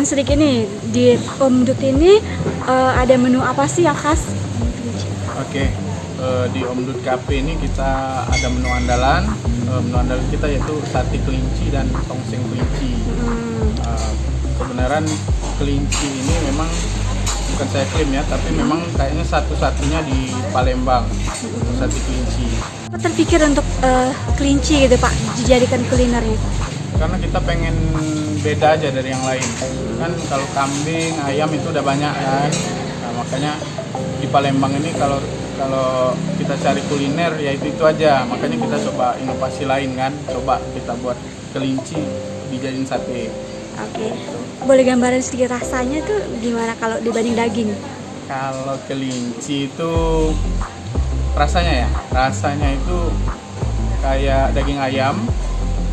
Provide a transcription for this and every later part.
sedikit nih, di Om Dut ini ada menu apa sih yang khas? Oke, di Om Dut Cafe ini kita ada menu andalan. Menu andalan kita yaitu sate kelinci dan tongseng kelinci. Kebenaran kelinci ini memang bukan saya klaim ya, tapi memang kayaknya satu-satunya di Palembang sate kelinci. Apa terpikir untuk kelinci gitu Pak, dijadikan kulinernya? Karena kita pengen beda aja dari yang lain. Kan kalau kambing, ayam itu udah banyak kan. Nah, makanya di Palembang ini kalau kita cari kuliner ya itu aja. Makanya kita coba inovasi lain kan. Coba kita buat kelinci dijadiin sate. Oke. Boleh gambaran sedikit rasanya tuh gimana kalau dibanding daging? Kalau kelinci itu rasanya itu kayak daging ayam,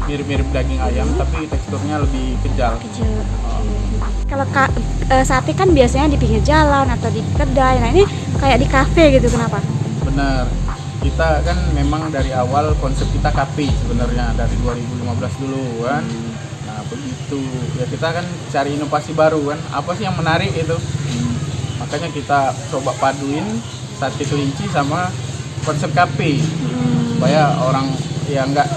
mirip-mirip daging ayam tapi teksturnya lebih kejal. Kalau sate kan biasanya di pinggir jalan atau di kedai, nah ini kayak di kafe gitu, kenapa? Bener, kita kan memang dari awal konsep kita kafe sebenarnya dari 2015 dulu kan. Nah begitu ya kita kan cari inovasi baru kan, apa sih yang menarik itu. Makanya kita coba paduin sate kelinci sama konsep kafe supaya orang ya nggak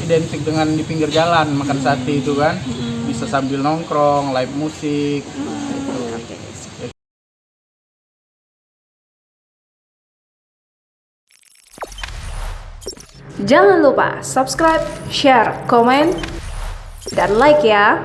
identik dengan di pinggir jalan makan sate itu kan, bisa sambil nongkrong, live musik gitu. Jangan lupa subscribe, share, komen, dan like ya.